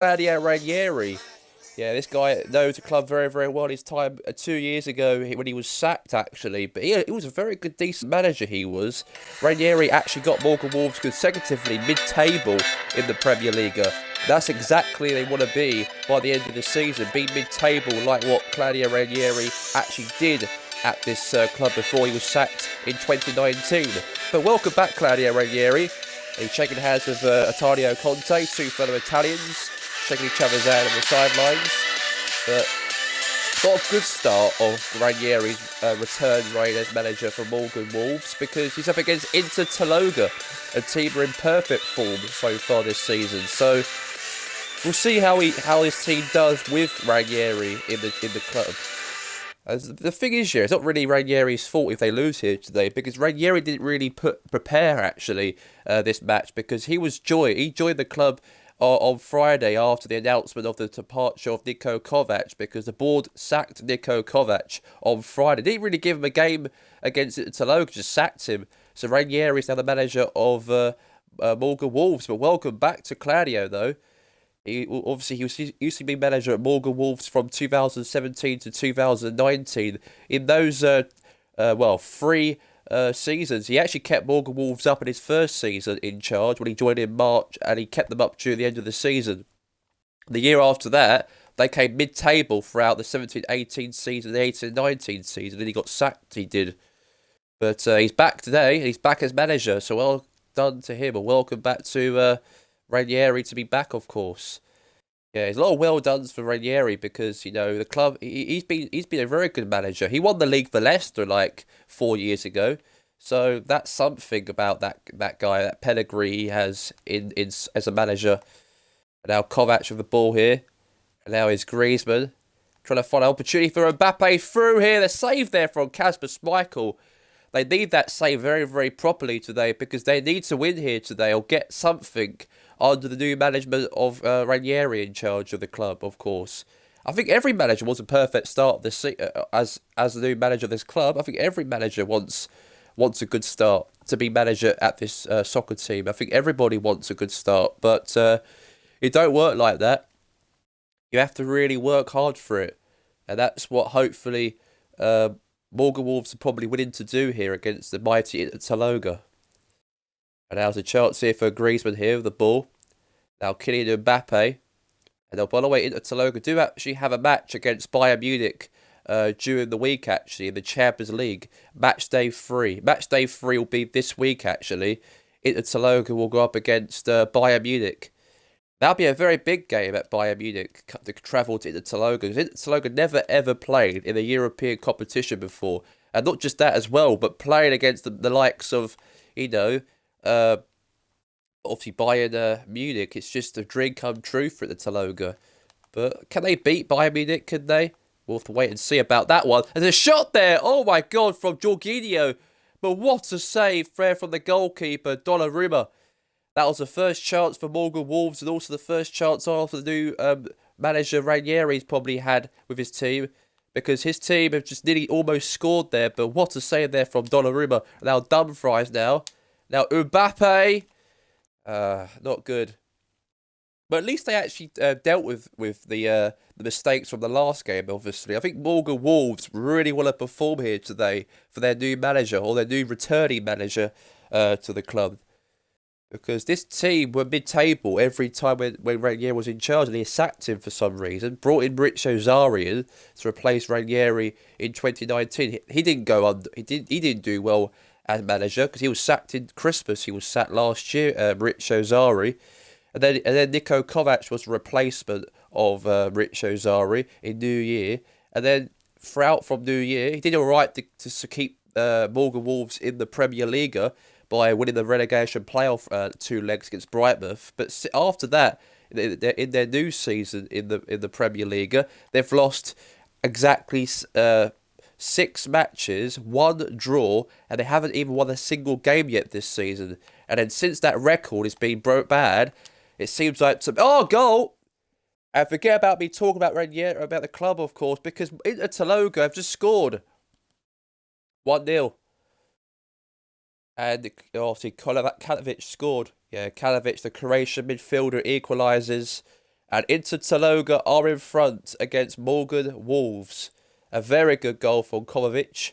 Claudio Ranieri. Yeah, this guy knows the club very, very well. His time 2 years ago when he was sacked, actually. But he was a very good, decent manager, he was. Ranieri actually got Morgan Wolves consecutively mid-table in the Premier League. That's exactly they want to be by the end of the season. Be mid-table like what Claudio Ranieri actually did at this club before he was sacked in 2019. But welcome back, Claudio Ranieri. He's shaking hands with Antonio Conte, two fellow Italians, shaking each other's hand on the sidelines. But got a good start of Ranieri's return reign as manager for Morgan Wolves because he's up against Inter Tolga, a team are in perfect form so far this season. So we'll see how his team does with Ranieri in the club. As the thing is here, it's not really Ranieri's fault if they lose here today because Ranieri didn't really prepare actually this match because he joined the club on Friday after the announcement of the departure of Niko Kovac because the board sacked Niko Kovac on Friday. They didn't really give him a game against Tologa, just sacked him. So Ranieri is now the manager of Morgan Wolves. But welcome back to Claudio though. He used to be manager at Morgan Wolves from 2017 to 2019. In those three seasons, he actually kept Morgan Wolves up in his first season in charge when he joined in March, and he kept them up during the end of the season. The year after that, they came mid-table throughout the 17-18 season, the 18-19 season, and he got sacked. He did, but he's back today. He's back as manager, so well done to him, and welcome back to Ranieri to be back, of course. Yeah, there's a lot of well dones for Ranieri because the club he's been a very good manager. He won the league for Leicester like 4 years ago, so that's something about that guy, that pedigree he has in as a manager. And now Kovac with the ball here, and now is Griezmann trying to find an opportunity for Mbappe through here. The save there from Kasper Schmeichel. They need that save very, very properly today because they need to win here today or get something under the new management of Ranieri in charge of the club, of course. I think every manager wants a perfect start this as the new manager of this club. I think every manager wants a good start to be manager at this soccer team. I think everybody wants a good start, but it don't work like that. You have to really work hard for it, and that's what hopefully Morgan Wolves are probably willing to do here against the mighty Inter Tologa. And now's a chance here for Griezmann here with the ball. Now Kylian Mbappe. And by the way, Inter Tologa do actually have a match against Bayern Munich during the week, actually, in the Champions League. Match day 3. Match day 3 will be this week, actually. Inter Tologa will go up against Bayern Munich. That'll be a very big game at Bayern Munich to travel to Inter Tologa. Because Inter Tologa never ever played in a European competition before. And not just that as well, but playing against the likes of, obviously Bayern Munich. It's just a dream come true for the Tologa. But can they beat Bayern Munich? Can they? We'll have to wait and see about that one. There's a shot there. Oh my God, from Jorginho. But what a save there from the goalkeeper, Donnarumma. That was the first chance for Morgan Wolves and also the first chance after the new manager Ranieri's probably had with his team. Because his team have just nearly almost scored there. But what a save there from Donnarumma. Now Dumfries now. Now Mbappe. Not good. But at least they actually dealt with the mistakes from the last game, obviously. I think Morgan Wolves really want to perform here today for their new manager or their new returning manager to the club. Because this team were mid-table every time when Ranieri was in charge and he sacked him for some reason. Brought in Maurizio Sarri in to replace Ranieri in 2019. He didn't go on. He didn't do well as manager because he was sacked in Christmas. He was sacked last year, Maurizio Sarri. And then Niko Kovac was the replacement of Maurizio Sarri in New Year. And then throughout from New Year, he did all right to keep Morgan Wolves in the Premier League by winning the relegation playoff 2 legs against Brightmouth. But after that, in their new season in the Premier League, they've lost exactly 6 matches, 1 draw, and they haven't even won a single game yet this season. And then since that record has been bad, it seems like goal. And forget about me talking about Ranieri, about the club, of course, because Inter Tologa have just scored 1-0. And obviously Kalinovic scored. Yeah, Kalinovic, the Croatian midfielder, equalises. And Inter Tologa are in front against Morgan Wolves. A very good goal from Kovacic.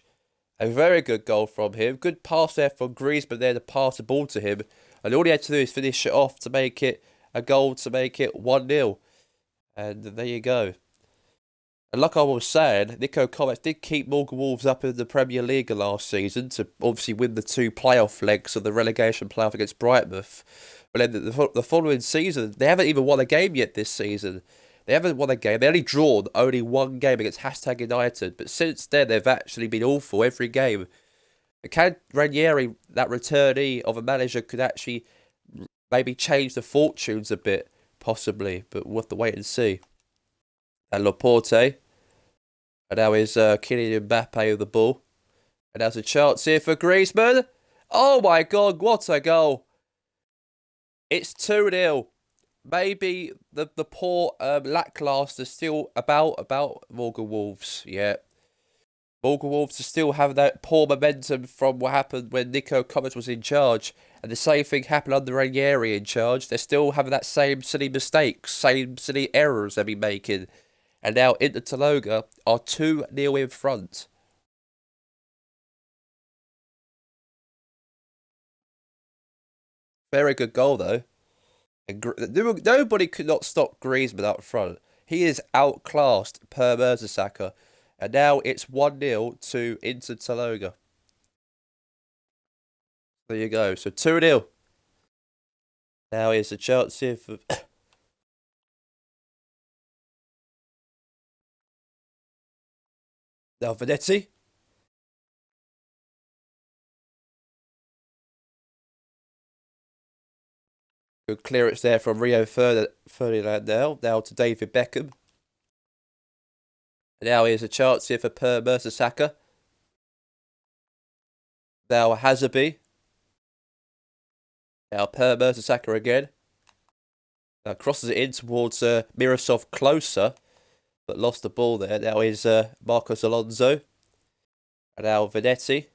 A very good goal from him. Good pass there from Griezmann there to pass the ball to him. And all he had to do is finish it off to make it a goal to make it 1-0. And there you go. And like I was saying, Niko Kovac did keep Morgan Wolves up in the Premier League last season to obviously win the two playoff legs of the relegation playoff against Brightmouth. But then the following season, they haven't even won a game yet this season. They haven't won a game. They only drawn only one game against Hashtag United. But since then, they've actually been awful every game. Can Ranieri, that returnee of a manager, could actually maybe change the fortunes a bit, possibly. But we'll have to wait and see. And Laporte. And now is Kylian Mbappe with the ball. And there's a chance here for Griezmann. Oh my God, what a goal. It's 2-0. Maybe the poor lackluster still about Morgan Wolves. Yeah. Morgan Wolves are still having that poor momentum from what happened when Niko Kovac was in charge. And the same thing happened under Ranieri in charge. They're still having that same silly mistakes, same silly errors they've been making. And now Inter Tologa are 2-0 in front. Very good goal though. And nobody could not stop Griezmann up front. He is outclassed per Mertesacker. And now it's 1-0 to Inter Tologa. There you go. So 2-0. Now here's a chance here for... now Venetti. Good clearance there from Rio Ferdinand now. Now to David Beckham. And now here's a chance here for Per Mertesacker. Now Hazabi. Now Per Mertesacker again. Now crosses it in towards Mirosov closer. But lost the ball there. Now is Marcos Alonso. And now Venetti.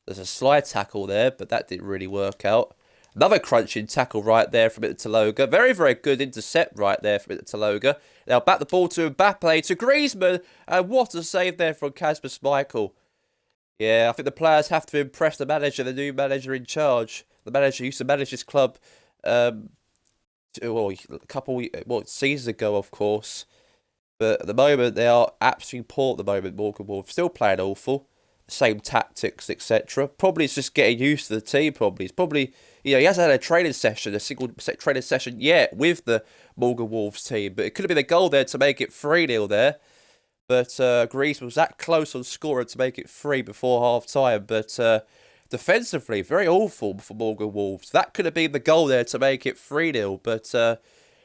There's a slide tackle there, but that didn't really work out. Another crunching tackle right there from Inter Tologa. Very, very good intercept right there from Inter Tologa. Now back the ball to Mbappe, to Griezmann. And what a save there from Kasper Schmeichel. Yeah, I think the players have to impress the manager, the new manager in charge. The manager used to manage this club a couple seasons ago, of course. But at the moment, they are absolutely poor at the moment, Morgan Wolves. Still playing awful. Same tactics, etc. Probably it's just getting used to the team, probably. It's probably, he hasn't had a training session, a single training session yet with the Morgan Wolves team. But it could have been a goal there to make it 3-0 there. But Greece was that close on scoring to make it 3 before half-time. But defensively, very awful for Morgan Wolves. That could have been the goal there to make it 3-0. But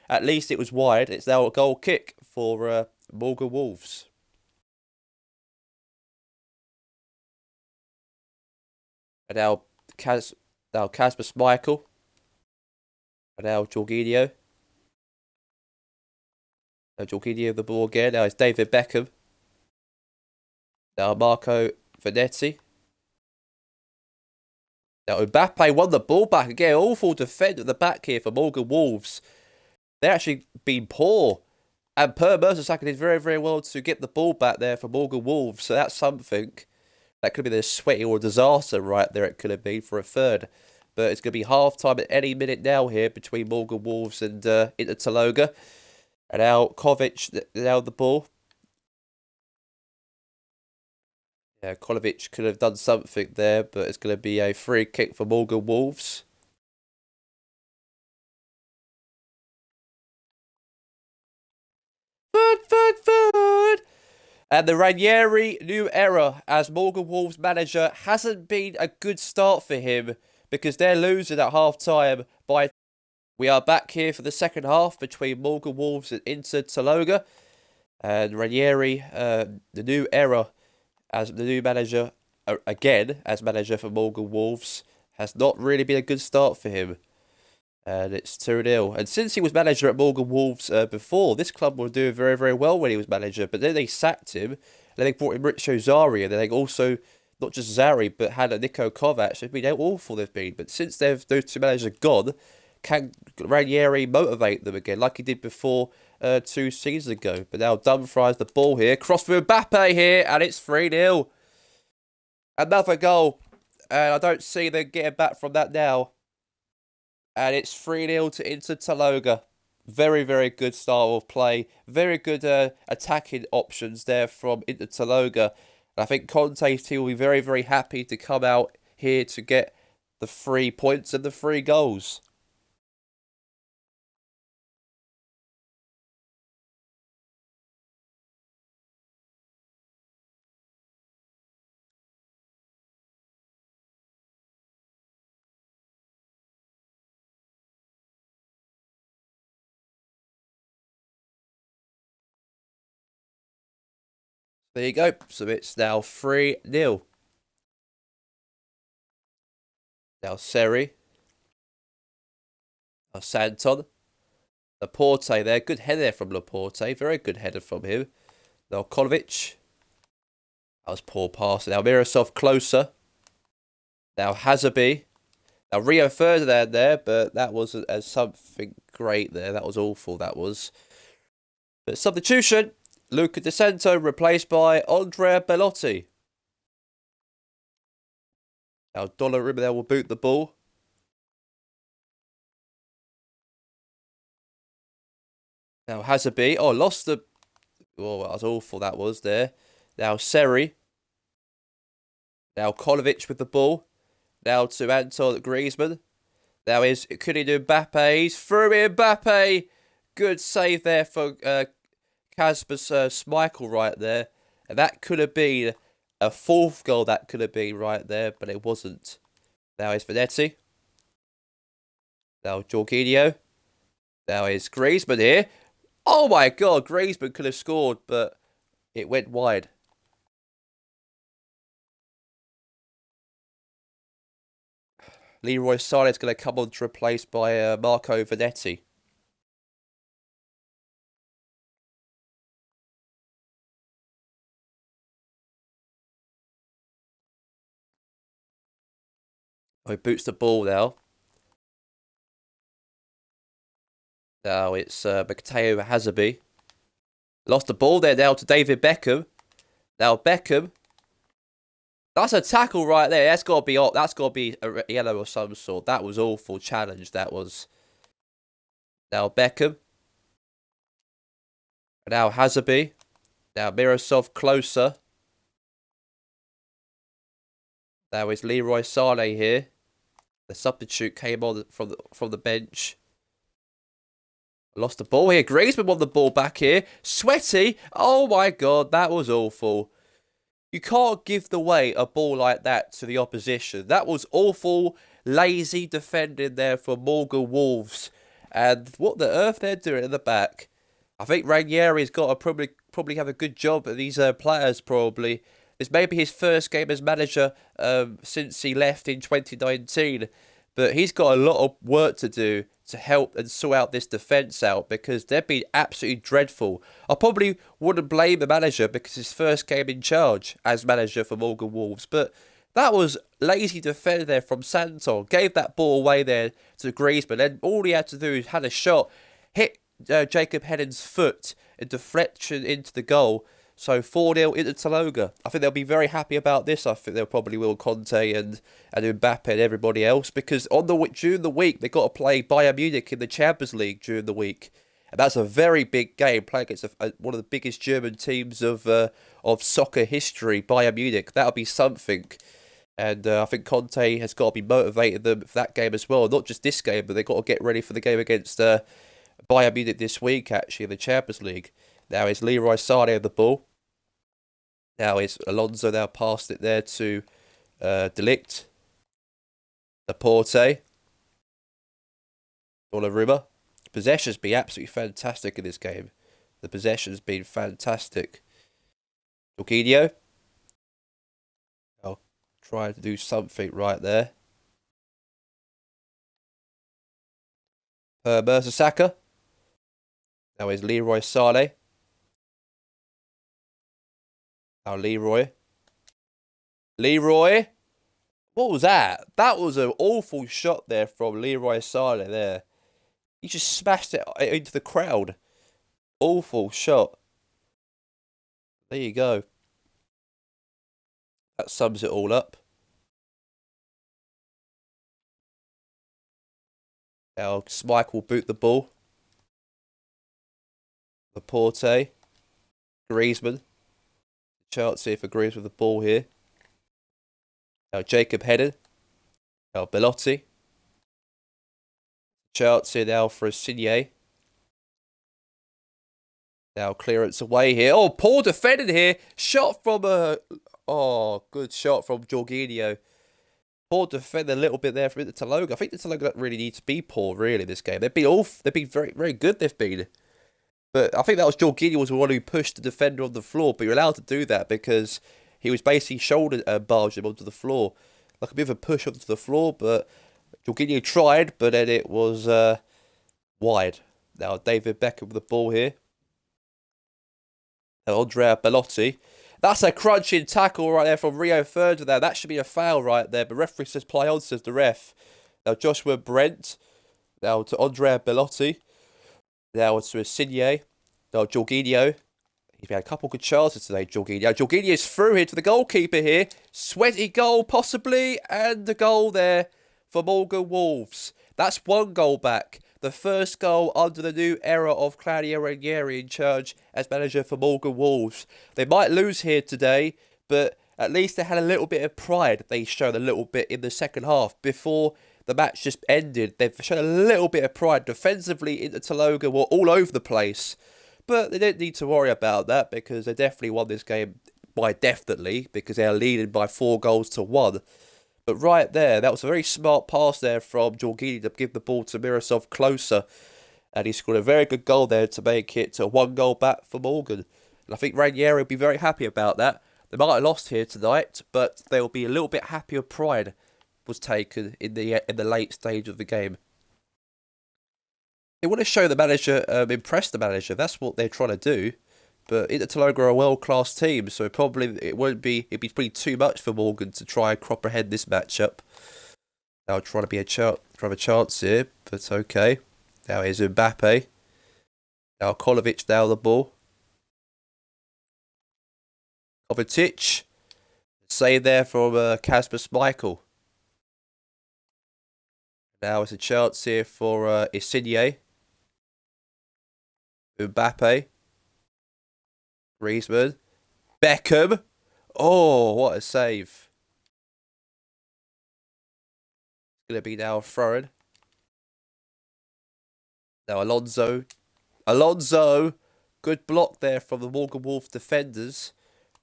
at least it was wide. It's now a goal kick for Morgan Wolves. And now Kasper Schmeichel. And now Jorginho. Now Jorginho the ball again. Now it's David Beckham. Now Marco Venetti. Now Mbappe won the ball back again. Awful defend at the back here for Morgan Wolves. They're actually been poor. And Per Mertesacker did very, very well to get the ball back there for Morgan Wolves. So that's something. That could have been a sweaty or a disaster right there. It could have been for a third. But it's going to be half-time at any minute now here between Morgan Wolves and Inter Tologa. And now Kovac, now the ball. Yeah, Kovacic could have done something there, but it's going to be a free kick for Morgan Wolves. Third. And the Ranieri new era as Morgan Wolves manager hasn't been a good start for him because they're losing at half-time by... We are back here for the second half between Morgan Wolves and Inter Tologa. And Ranieri, the new era as the new manager, again, as manager for Morgan Wolves, has not really been a good start for him. And it's 2-0. And since he was manager at Morgan Wolves before, this club was doing very, very well when he was manager. But then they sacked him. And then they brought in Richo Zari. And then they also, not just Zari, but had a Niko Kovac. They've been awful, they've been. But since those two managers are gone, can Ranieri motivate them again like he did before 2 seasons ago? But now Dumfries the ball here. Cross for Mbappe here, and it's 3-0. Another goal. And I don't see them getting back from that now. And it's 3-0 to Inter Tolga. Very, very good style of play. Very good attacking options there from Inter Tolga. And I think Conte's team will be very, very happy to come out here to get the 3 points and the 3 goals. There you go. So it's now 3-0. Now Seri. Now Santon. Laporte there. Good header there from Laporte. Very good header from him. Now Konovic. That was poor pass. Now Mirosov closer. Now Hazabi. Now Rio Ferdinand there, but that wasn't as something great there. That was awful, that was. But substitution. Luca De Santo replaced by Andrea Bellotti. Now Donnarumma there will boot the ball. Now Hazabi. Oh, lost the... Oh, that was awful, that was there. Now Seri. Now Konovic with the ball. Now to Anton Griezmann. Now could he do Mbappe? He's through Mbappe. Good save there for Kasper Schmeichel right there. And that could have been a 4th goal. That could have been right there, but it wasn't. Now it's Vanetti. Now Jorginho. Now it's Griezmann here. Oh my God, Griezmann could have scored, but it went wide. Leroy Sané is going to come on to replace by Marco Vanetti. Oh, he boots the ball now. Now it's Matteo Hazabi. Lost the ball there now to David Beckham. Now Beckham. That's a tackle right there. That's got to be a yellow of some sort. That was awful challenge. That was. Now Beckham. Now Hazabi. Now Mirosov closer. Now it's Leroy Sané here. The substitute came on from the bench. Lost the ball here. Griezmann won the ball back here. Sweaty. Oh my God, that was awful. You can't give away a ball like that to the opposition. That was awful, lazy defending there for Morgan Wolves. And what the earth they're doing in the back. I think Ranieri's got to probably have a good job at these players, probably. It's maybe his first game as manager since he left in 2019. But he's got a lot of work to do to help and sort out this defence out because they've been absolutely dreadful. I probably wouldn't blame the manager because his first game in charge as manager for Morgan Wolves. But that was lazy defending there from Santon. Gave that ball away there to Griezmann. And all he had to do is had a shot, hit Jacob Hennon's foot, and deflection into the goal. So 4-0 into Tolga. I think they'll be very happy about this. I think they'll probably will Conte and Mbappe and everybody else because during the week they've got to play Bayern Munich in the Champions League during the week. And that's a very big game, playing against one of the biggest German teams of soccer history, Bayern Munich. That'll be something. And I think Conte has got to be motivating them for that game as well. Not just this game, but they've got to get ready for the game against Bayern Munich this week, actually, in the Champions League. Now it's Leroy Sané on the ball. Now it's Alonso now passed it there to De Ligt. Laporte. Donnarumma. Possession's been absolutely fantastic in this game. The possession's been fantastic. Jorginho. I'll try to do something right there. Mertesacker. Now is Leroy Sané. Now Leroy. What was that? That was an awful shot there from Leroy Sané there. He just smashed it into the crowd. Awful shot. There you go. That sums it all up. Now Smike will boot the ball. Laporte. Griezmann. Chance here for Griezmann with the ball here. Now Jacob headed. Now Belotti. Chance here now for Insigne. Now clearance away here. Oh, poor defended here. Shot from Oh, good shot from Jorginho. Poor defend a little bit there from the Tolga. I think the Tolga don't really need to be poor, really, this game. They've been very, very good, they've been. But I think that was Jorginho was the one who pushed the defender on the floor. But you're allowed to do that because he was basically shoulder barged him onto the floor. Like a bit of a push onto the floor, but Jorginho tried, but then it was wide. Now David Beckham with the ball here. Now Andrea Belotti. That's a crunching tackle right there from Rio Ferdinand there. That should be a foul right there. But referee says play on, says the ref. Now Joshua Brent. Now to Andrea Belotti. Now to Insigne. Now Jorginho. He's had a couple good chances today, Jorginho. Jorginho's through here to the goalkeeper here. Sweaty goal possibly. And the goal there for Morgan Wolves. That's one goal back. The first goal under the new era of Claudio Ranieri in charge as manager for Morgan Wolves. They might lose here today, but at least they had a little bit of pride. They showed a little bit in the second half before the match just ended. They've shown a little bit of pride. Defensively, Inter Tolga were all over the place. But they didn't need to worry about that because they definitely won this game because they are leading by 4-1. But right there, that was a very smart pass there from Jorginho to give the ball to Mirosov closer. And he scored a very good goal there to make it a 1-goal back for Morgan. And I think Ranieri will be very happy about that. They might have lost here tonight, but they'll be a little bit happier. Pride was taken in the late stage of the game. They want to show the manager, impress the manager. That's what they're trying to do. But Inter Tolga are a world-class team, so probably it'd be pretty too much for Morgan to try and comprehend this matchup. Now trying to have a chance here, but okay. Now here's Mbappe. Now Kolovic down the ball. Kovacic. Save there from Kasper Schmeichel. Now it's a chance here for Insigne. Mbappe. Griezmann. Beckham. Oh, what a save. It's going to be now thrown. Now Alonso. Good block there from the Morgan Wolves defenders.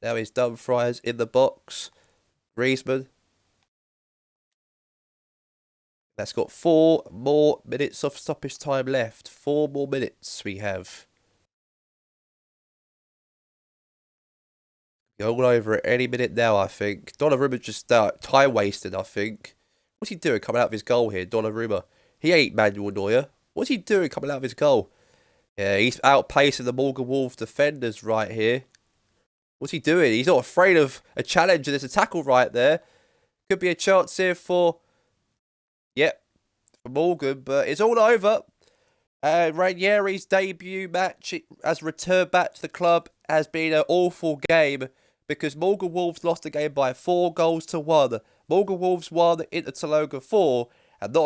Now he's Dumfries in the box. Griezmann. That's got 4 more minutes of stoppage time left. 4 more minutes we have. All over at any minute now, I think. Donnarumma just time wasted, I think. What's he doing coming out of his goal here, Donnarumma? He ain't Manuel Neuer. What's he doing coming out of his goal? Yeah, he's outpacing the Morgan Wolves defenders right here. What's he doing? He's not afraid of a challenge, and there's a tackle right there. Could be a chance here for... Yep, for Morgan, but it's all over. Ranieri's debut match as return back to the club has been an awful game because Morgan Wolves lost the game by 4-1. Morgan Wolves won, Inter Tolga 4,